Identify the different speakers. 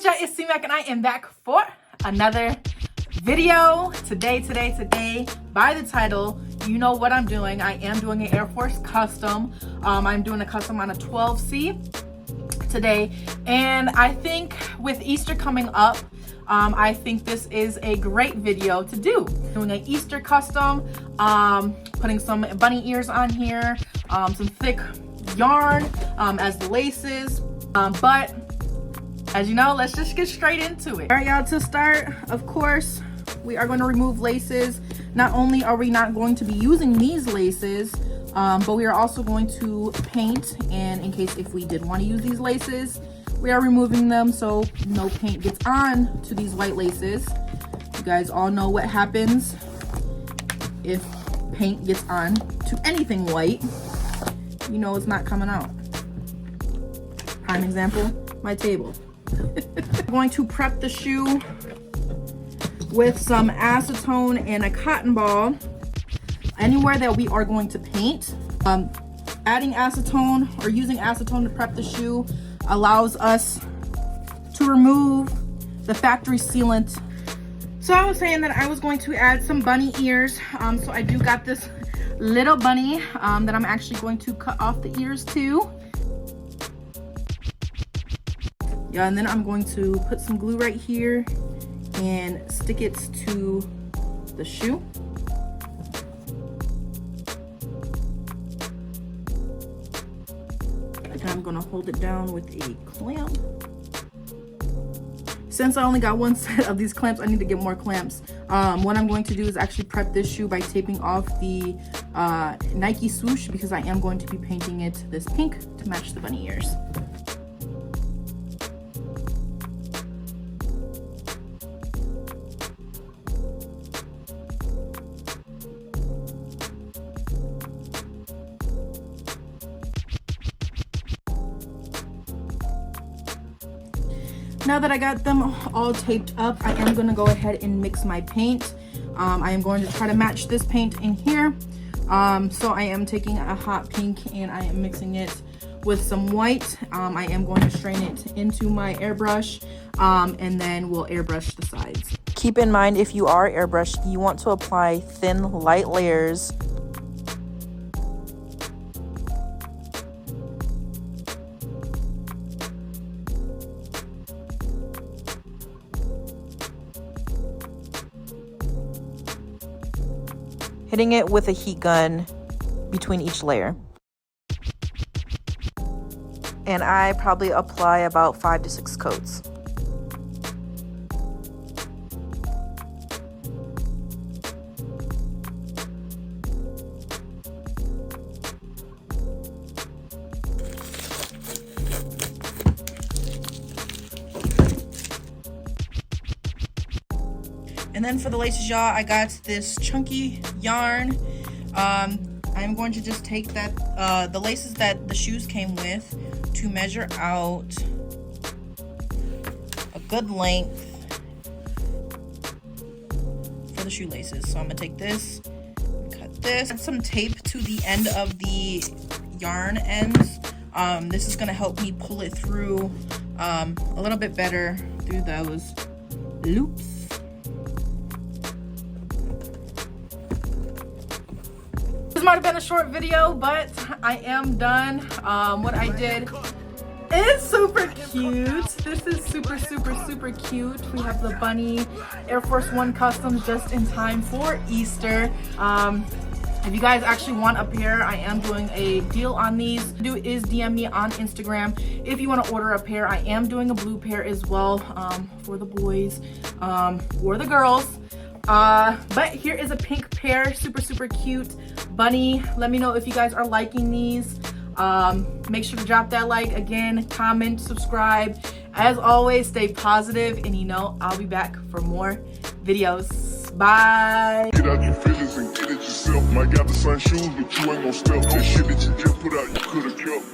Speaker 1: y'all? It's C-Mac and I am back for another video. Today, by the title, you know what I'm doing. I am doing an Air Force custom. I'm doing a custom on a 12C today. And I think with Easter coming up, I think this is a great video to do. Doing an Easter custom, putting some bunny ears on here, some thick yarn as the laces, but as you know, let's just get straight into it. All right, y'all, to start, of course, we are going to remove laces. Not only are we not going to be using these laces, but we are also going to paint, and in case if we did want to use these laces, we are removing them so no paint gets on to these white laces. You guys all know what happens if paint gets on to anything white. You know it's not coming out. Prime example, my table. I'm going to prep the shoe with some acetone and a cotton ball anywhere that we are going to paint. Adding acetone or using acetone to prep the shoe allows us to remove the factory sealant. So I was saying that I was going to add some bunny ears. So I do got this little bunny that I'm actually going to cut off the ears to. Yeah, and then I'm going to put some glue right here and stick it to the shoe. And I'm gonna hold it down with a clamp. Since I only got one set of these clamps, I need to get more clamps. What I'm going to do is actually prep this shoe by taping off the Nike swoosh, because I am going to be painting it this pink to match the bunny ears. Now that I got them all taped up, I am going to go ahead and mix my paint. I am going to try to match this paint in here. So I am taking a hot pink and I am mixing it with some white. I am going to strain it into my airbrush, and then we'll airbrush the sides. Keep in mind, if you are airbrushing, you want to apply thin, light layers. Hitting it with a heat gun between each layer. And I probably apply about 5 to 6 coats. And then for the laces, y'all, I got this chunky yarn. I'm going to just take that the laces that the shoes came with to measure out a good length for the shoelaces. So I'm gonna take this, cut this, add some tape to the end of the yarn ends. This is gonna help me pull it through a little bit better through those loops. Might have been a short video, but I am done. What I did is super cute. This is super cute. We have the bunny Air Force One customs just in time for Easter. If you guys actually want a pair, I am doing a deal on these. Do is DM me on Instagram if you want to order a pair. I am doing a blue pair as well, for the boys or the girls. But here is a pink pair, super cute bunny. Let me know if you guys are liking these. Make sure to drop that like, again, comment, subscribe. As always, stay positive, and you know I'll be back for more videos. Bye.
Speaker 2: Get out your feelings and get it yourself. Might got the same shoes, but you ain't gonna step. That shit that you just put out, you could've kept.